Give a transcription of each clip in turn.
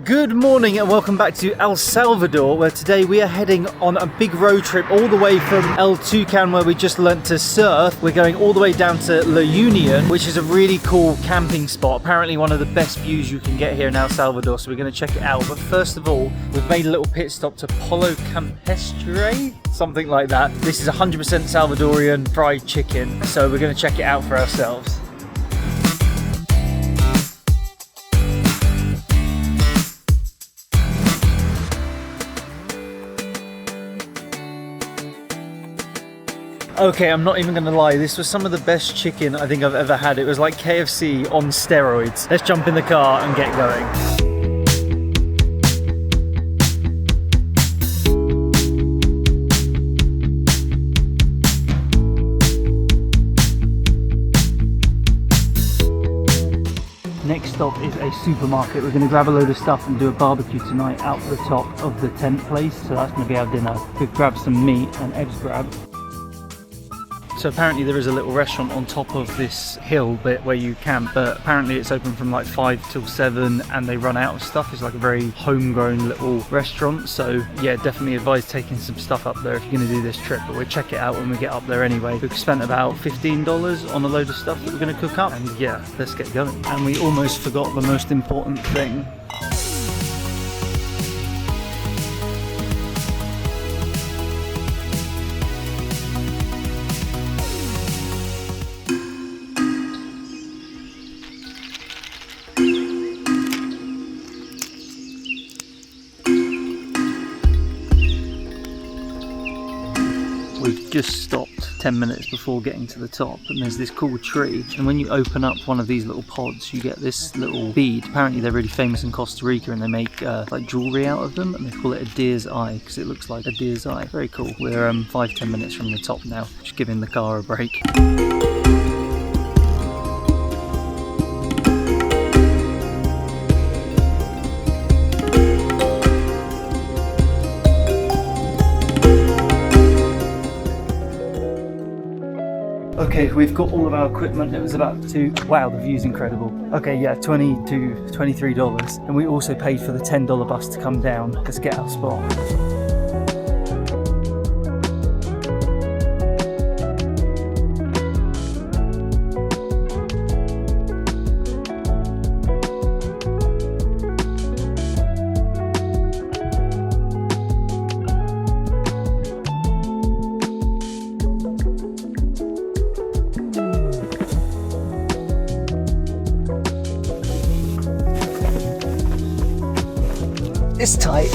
Good morning and welcome back to El Salvador, where today we are heading on a big road trip all the way from El Tucan, where we just learnt to surf. We're going all the way down to La Union, which is a really cool camping spot. Apparently one of the best views you can get here in El Salvador, so we're going to check it out. But first of all, we've made a little pit stop to Polo Campestre, something like that. This is 100% Salvadorian fried chicken, so we're going to check it out for ourselves. Okay, I'm not even gonna lie, this was some of the best chicken I think I've ever had. It was like KFC on steroids. Let's jump in the car and get going. Next stop is a supermarket. We're going to grab a load of stuff and do a barbecue tonight out the top of the tent place. So that's going to be our dinner. We'll grab some meat and eggs grab. So apparently there is a little restaurant on top of this hill bit where you camp, but apparently it's open from like 5 till 7 and they run out of stuff. It's like a very homegrown little restaurant, so yeah, definitely advise taking some stuff up there if you're going to do this trip, but we'll check it out when we get up there anyway. We've spent about $15 on a load of stuff that we're going to cook up, and yeah, let's get going. And we almost forgot the most important thing. We've just stopped 10 minutes before getting to the top, and there's this cool tree, and when you open up one of these little pods you get this little bead. Apparently they're really famous in Costa Rica and they make like jewellery out of them, and they call it a deer's eye because it looks like a deer's eye. Very cool. We're 5-10 minutes from the top now, just giving the car a break. Okay, we've got all of our equipment. It was about wow, the view's incredible. Okay, yeah, $20 to $23. And we also paid for the $10 bus to come down. Let's get our spot. It's tight.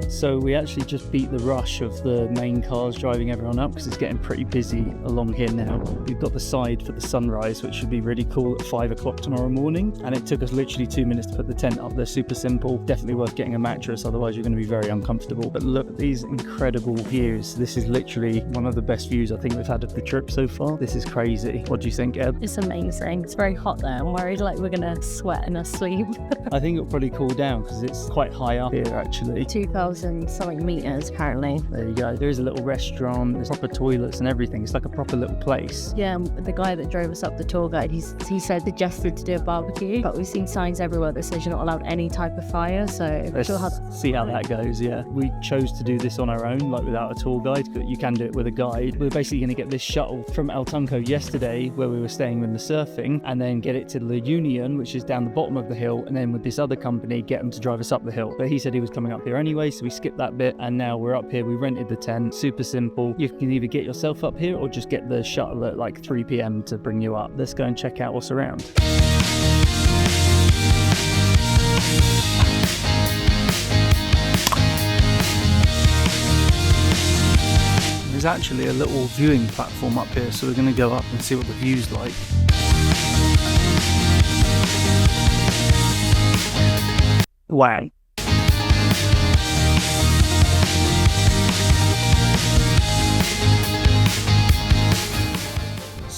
So we actually just beat the rush of the main cars driving everyone up because it's getting pretty busy along here now. We've got the side for the sunrise, which should be really cool at 5 o'clock tomorrow morning. And it took us literally 2 minutes to put the tent up. They're super simple. Definitely worth getting a mattress, otherwise you're going to be very uncomfortable. But look at these incredible views. This is literally one of the best views I think we've had of the trip so far. This is crazy. What do you think, Eb? It's amazing. It's very hot there. I'm worried like we're going to sweat in our sleep. I think it'll probably cool down because it's quite high up here actually. 2,000 something meters apparently. There you go. There is a little restaurant, there's proper toilets and everything. It's like a proper little place. Yeah, the guy that drove us up, the tour guide, he suggested to do a barbecue, but we've seen signs everywhere that says you're not allowed any type of fire, so let's see how that goes. Yeah, we chose to do this on our own, like without a tour guide, but you can do it with a guide. We're basically going to get this shuttle from El Tunco yesterday, where we were staying in the surfing, and then get it to La Union, which is down the bottom of the hill, and then with this other company get them to drive us up the hill. But he said he was coming up here anyway, so we skipped that bit, and now we're up here. We rented the tent. Super simple. You can either get yourself up here or just get the shuttle at like 3 p.m. to bring you up. Let's go and check out what's around. There's actually a little viewing platform up here, so we're going to go up and see what the view's like. Wow.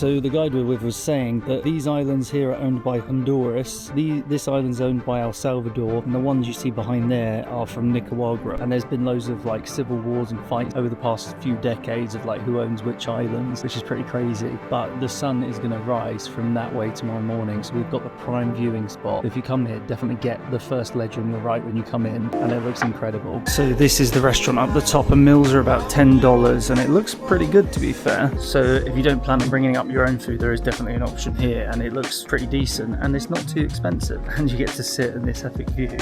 So the guide we're with was saying that these islands here are owned by Honduras, this island's owned by El Salvador, and the ones you see behind there are from Nicaragua. And there's been loads of like civil wars and fights over the past few decades of like who owns which islands, which is pretty crazy. But the sun is going to rise from that way tomorrow morning, so we've got the prime viewing spot. If you come here, definitely get the first ledge on your right when you come in, and it looks incredible. So this is the restaurant up the top, and meals are about $10, and it looks pretty good to be fair. So if you don't plan on bringing up your own food, there is definitely an option here, and it looks pretty decent, and it's not too expensive, and you get to sit in this epic view.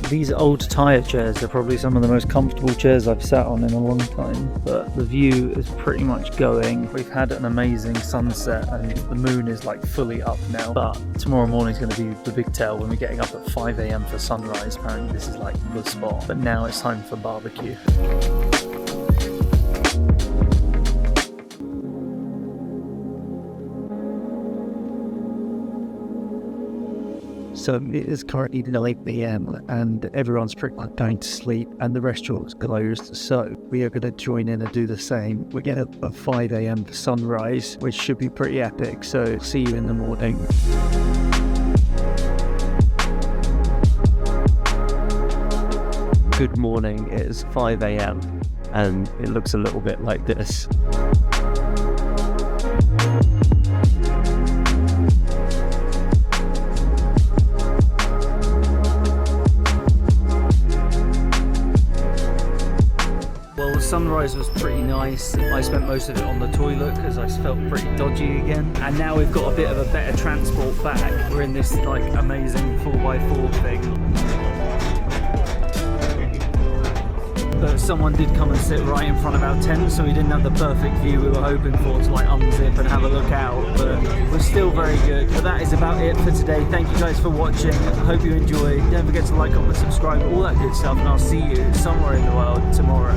These old tyre chairs are probably some of the most comfortable chairs I've sat on in a long time, but the view is pretty much going. We've had an amazing sunset and the moon is like fully up now, but tomorrow morning is going to be the big tell when we're getting up at 5 AM for sunrise. Apparently this is like the spot, but now it's time for barbecue. So it is currently 9 PM and everyone's pretty much going to sleep and the restaurant's closed. So we are going to join in and do the same. We're getting up at 5 AM for sunrise, which should be pretty epic. So see you in the morning. Good morning, it is 5 AM and it looks a little bit like this. Sunrise was pretty nice. I spent most of it on the toilet because I felt pretty dodgy again. And now we've got a bit of a better transport back. We're in this like amazing 4x4 thing. But someone did come and sit right in front of our tent, so we didn't have the perfect view we were hoping for to like unzip and have a look out, but we're still very good. But that is about it for today. Thank you guys for watching. I hope you enjoyed. Don't forget to like, comment, subscribe, all that good stuff, and I'll see you somewhere in the world tomorrow.